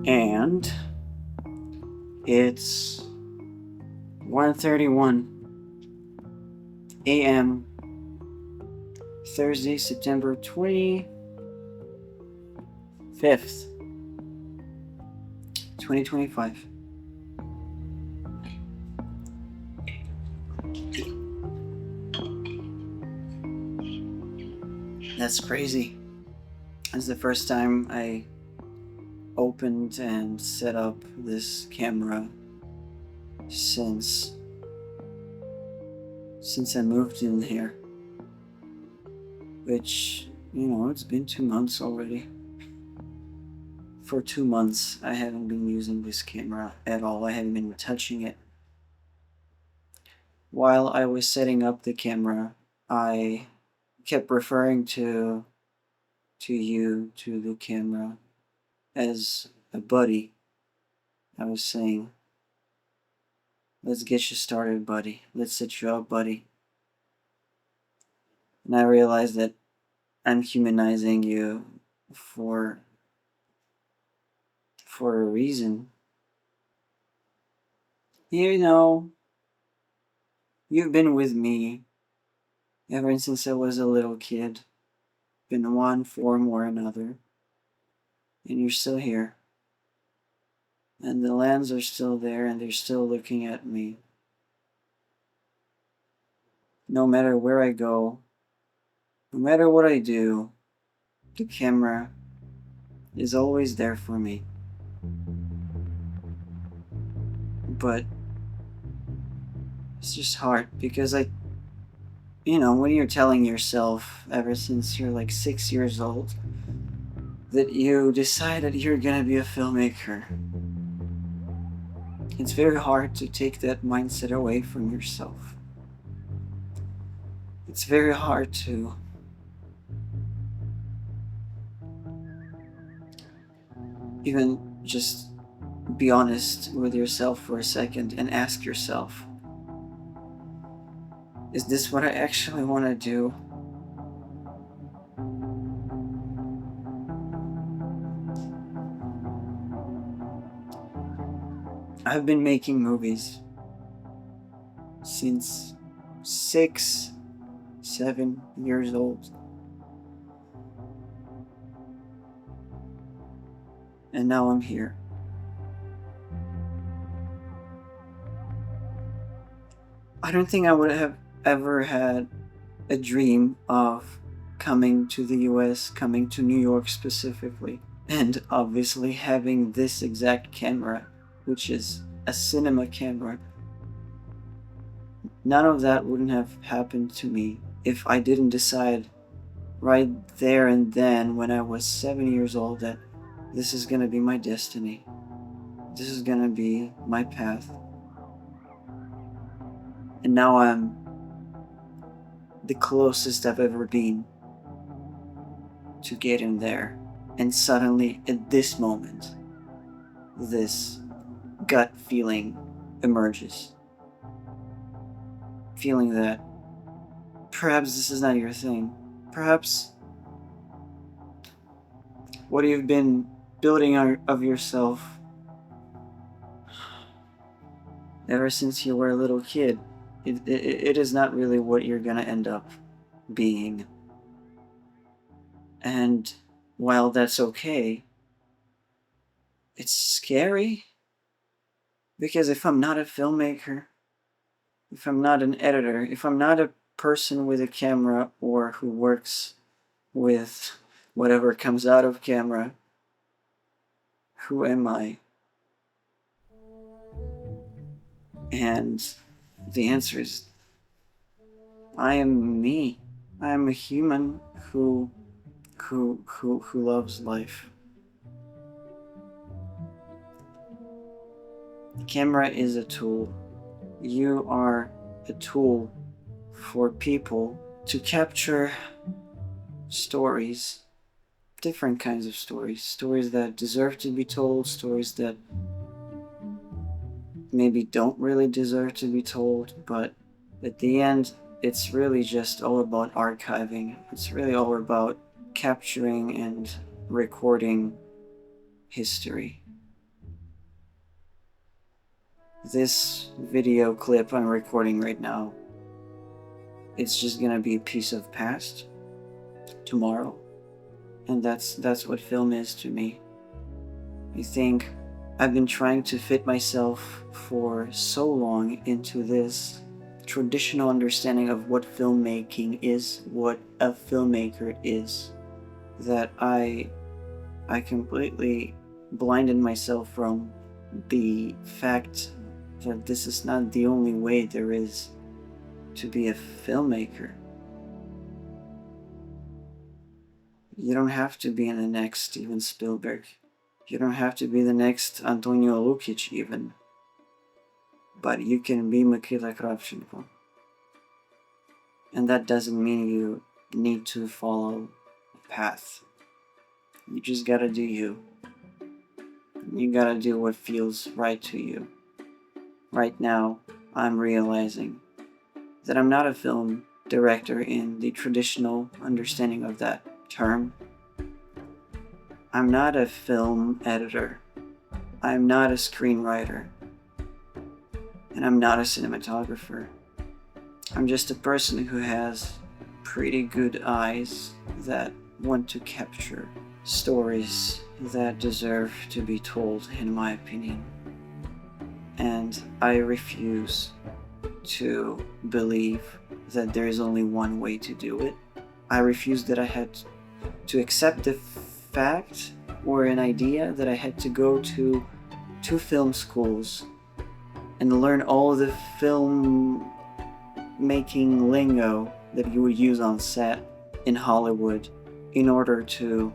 And it's 1:31 a.m. Thursday, September 25th, 2025. That's crazy. It's the first time I opened and set up this camera since I moved in here. Which, it's been 2 months already. For 2 months, I haven't been using this camera at all. I haven't been touching it. While I was setting up the camera, I kept referring to the camera, as a buddy. I was saying, let's get you started, buddy. Let's set you up, buddy. And I realized that I'm humanizing you for a reason. You've been with me ever since I was a little kid. In one form or another. And you're still here. And the lands are still there and they're still looking at me. No matter where I go, no matter what I do, the camera is always there for me. But it's just hard because when you're telling yourself ever since you're like 6 years old that you decided you're gonna be a filmmaker, it's very hard to take that mindset away from yourself. It's very hard to even just be honest with yourself for a second and ask yourself, is this what I actually want to do? I've been making movies since 6, 7 years old. And now I'm here. I don't think I would have ever had a dream of coming to the US, coming to New York specifically, and obviously having this exact camera, which is a cinema camera. None of that wouldn't have happened to me if I didn't decide right there and then when I was 7 years old that this is gonna be my destiny. This is gonna be my path. And now I'm the closest I've ever been to getting there. And suddenly, at this moment, this gut feeling emerges. Feeling that perhaps this is not your thing. Perhaps what you've been building of yourself ever since you were a little kid, it is not really what you're gonna end up being. And while that's okay, it's scary. Because if I'm not a filmmaker, if I'm not an editor, if I'm not a person with a camera or who works with whatever comes out of camera, who am I? And the answer is, I am me. I am a human who loves life. Camera is a tool. You are a tool for people to capture stories, different kinds of stories that deserve to be told, stories that maybe don't really deserve to be told, but at the end, it's really just all about archiving. It's really all about capturing and recording history. this video clip I'm recording right now, it's just gonna be a piece of past tomorrow. And that's what film is to me. I think I've been trying to fit myself for so long into this traditional understanding of what filmmaking is, what a filmmaker is, that I completely blinded myself from the fact that this is not the only way there is to be a filmmaker. You don't have to be the next Steven Spielberg. You don't have to be the next Antonio Lukic even. But you can be Mikhail Kravchenko. And that doesn't mean you need to follow a path. You just gotta do you. You gotta do what feels right to you. Right now, I'm realizing that I'm not a film director in the traditional understanding of that term. I'm not a film editor. I'm not a screenwriter. And I'm not a cinematographer. I'm just a person who has pretty good eyes that want to capture stories that deserve to be told, in my opinion. And I refuse to believe that there is only one way to do it. I refuse that I had to accept the fact or an idea that I had to go to two film schools and learn all the film making lingo that you would use on set in Hollywood in order to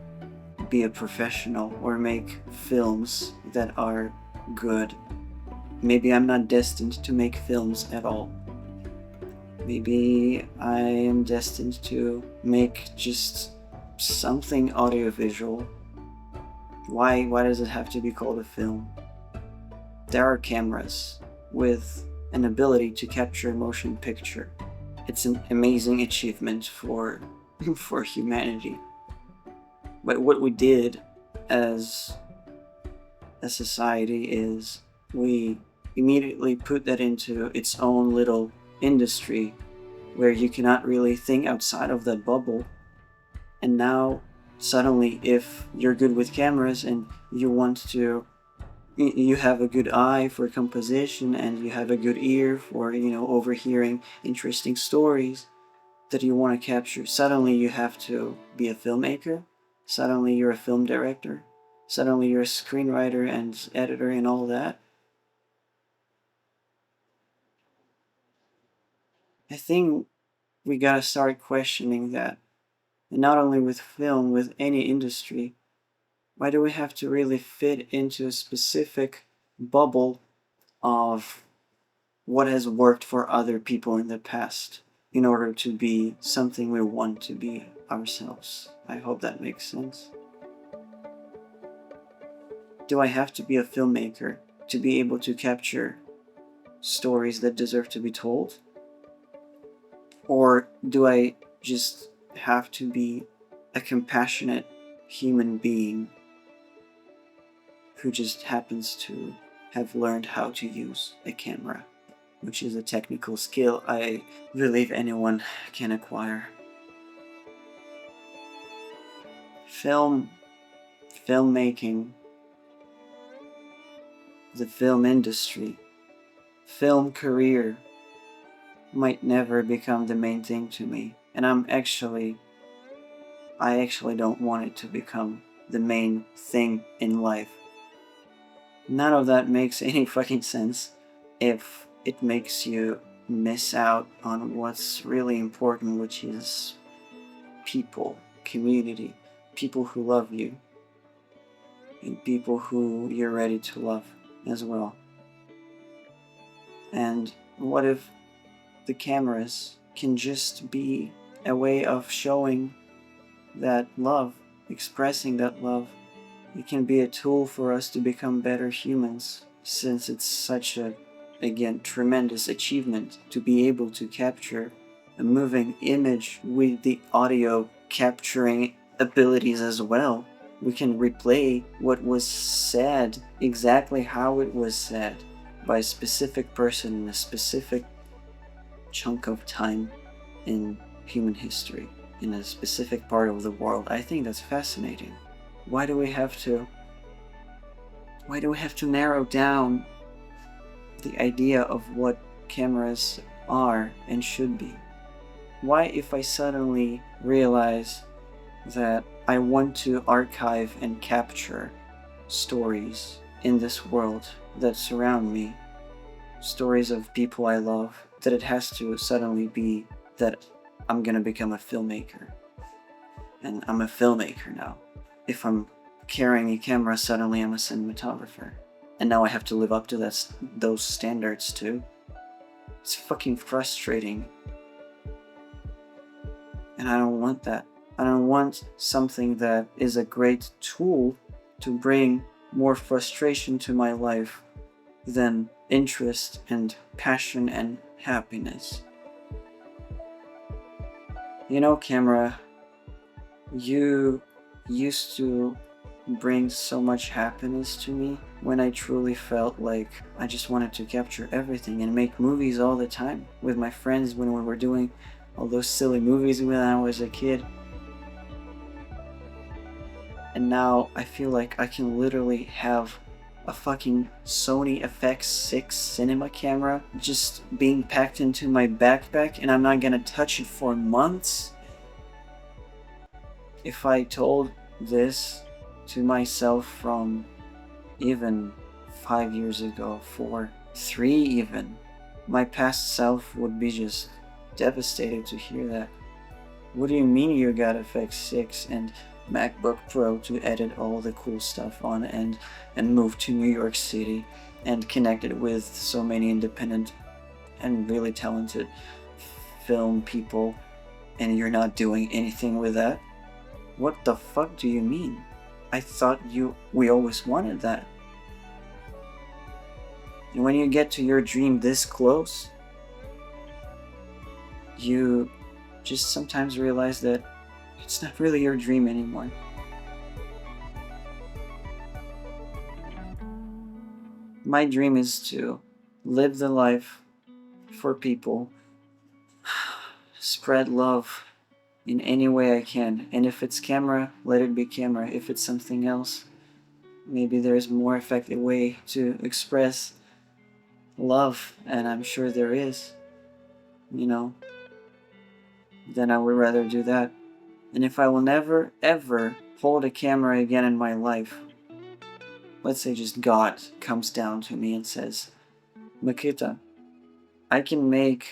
be a professional or make films that are good. Maybe I'm not destined to make films at all. Maybe I am destined to make just something audiovisual. Why does it have to be called a film? There are cameras with an ability to capture motion picture. It's an amazing achievement for humanity. But what we did as a society is we immediately put that into its own little industry where you cannot really think outside of that bubble. And now suddenly, if you're good with cameras and you have a good eye for composition and you have a good ear for, overhearing interesting stories that you want to capture, suddenly you have to be a filmmaker. Suddenly you're a film director. Suddenly you're a screenwriter and editor and all that. I think we gotta start questioning that. And not only with film, with any industry. Why do we have to really fit into a specific bubble of what has worked for other people in the past in order to be something we want to be ourselves? I hope that makes sense. Do I have to be a filmmaker to be able to capture stories that deserve to be told? Or do I just have to be a compassionate human being who just happens to have learned how to use a camera, which is a technical skill I believe anyone can acquire. Filmmaking, the film industry, film career might never become the main thing to me. And I actually don't want it to become the main thing in life. None of that makes any fucking sense if it makes you miss out on what's really important, which is people, community, people who love you, and people who you're ready to love as well. And what if the cameras can just be a way of showing that love, expressing that love? It can be a tool for us to become better humans, since it's such a, again, tremendous achievement to be able to capture a moving image with the audio capturing abilities as well. We can replay what was said exactly how it was said. by a specific person in a specific chunk of time in human history, in a specific part of the world. I think that's fascinating. Why do we have to narrow down the idea of what cameras are and should be? Why, if I suddenly realize that I want to archive and capture stories in this world that surround me, stories of people I love, that it has to suddenly be that I'm gonna become a filmmaker? And I'm a filmmaker now. If I'm carrying a camera, suddenly I'm a cinematographer. And now I have to live up to those standards too. It's fucking frustrating. And I don't want that. I don't want something that is a great tool to bring more frustration to my life than interest and passion and happiness. You know, camera, you used to bring so much happiness to me when I truly felt like I just wanted to capture everything and make movies all the time with my friends when we were doing all those silly movies when I was a kid. And now I feel like I can literally have a fucking Sony FX6 cinema camera just being packed into my backpack and I'm not gonna touch it for months. If I told this to myself from even 5 years ago, 4, 3 even, my past self would be just devastated to hear that. What do you mean you got FX6 and MacBook Pro to edit all the cool stuff on and move to New York City and connected with so many independent and really talented film people, and you're not doing anything with that? What the fuck do you mean? I thought we always wanted that. And when you get to your dream this close, you just sometimes realize that it's not really your dream anymore. My dream is to live the life for people, spread love in any way I can. And if it's camera, let it be camera. If it's something else, maybe there's a more effective way to express love, and I'm sure there is, you know, then I would rather do that. And if I will never, ever hold a camera again in my life, let's say just God comes down to me and says, Makita, I can make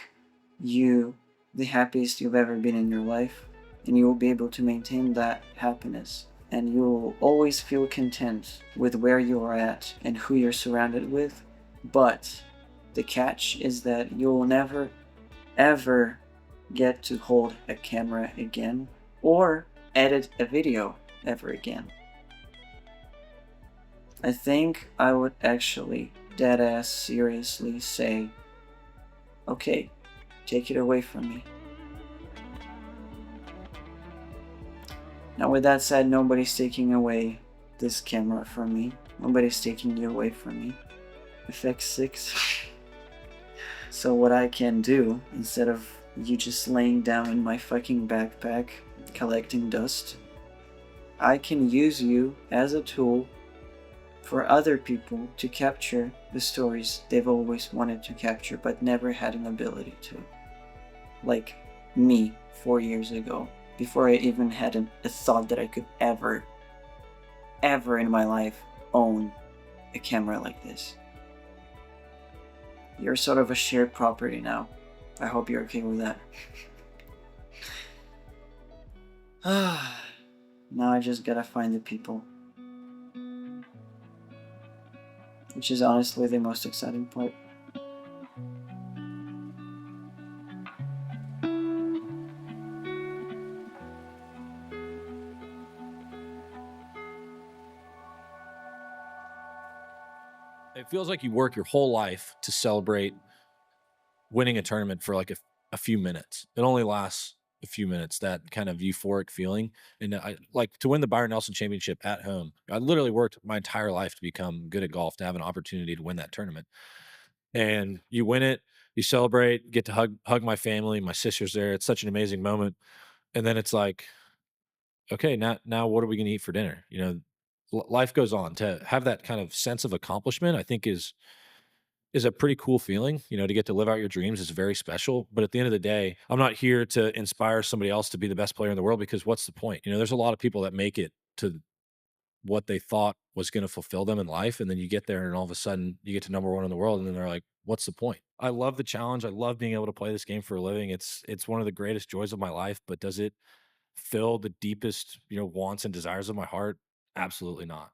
you the happiest you've ever been in your life, and you will be able to maintain that happiness, and you will always feel content with where you are at and who you're surrounded with. But the catch is that you will never, ever get to hold a camera again or edit a video ever again. I think I would actually deadass seriously say, okay, take it away from me. Now with that said, nobody's taking away this camera from me. Nobody's taking it away from me. FX6. So what I can do, instead of you just laying down in my fucking backpack collecting dust, I can use you as a tool for other people to capture the stories they've always wanted to capture but never had an ability to. Like me 4 years ago, before I even had a thought that I could ever in my life own a camera like this. You're sort of a shared property now. I hope you're okay with that. Now I just gotta find the people. Which is honestly the most exciting part. It feels like you work your whole life to celebrate winning a tournament for like a few minutes. It only lasts a few minutes, that kind of euphoric feeling. And I like to win the Byron Nelson Championship at home. I literally worked my entire life to become good at golf, to have an opportunity to win that tournament. and you win it, you celebrate, get to hug my family, my sister's there. It's such an amazing moment. And then it's like, okay, now what are we gonna eat for dinner? You know, life goes on. To have that kind of sense of accomplishment, I think is a pretty cool feeling. You know, to get to live out your dreams is very special. But at the end of the day, I'm not here to inspire somebody else to be the best player in the world, because what's the point? You know, there's a lot of people that make it to what they thought was going to fulfill them in life. And then you get there and all of a sudden you get to number one in the world. And then they're like, what's the point? I love the challenge. I love being able to play this game for a living. It's one of the greatest joys of my life. But does it fill the deepest, wants and desires of my heart? Absolutely not.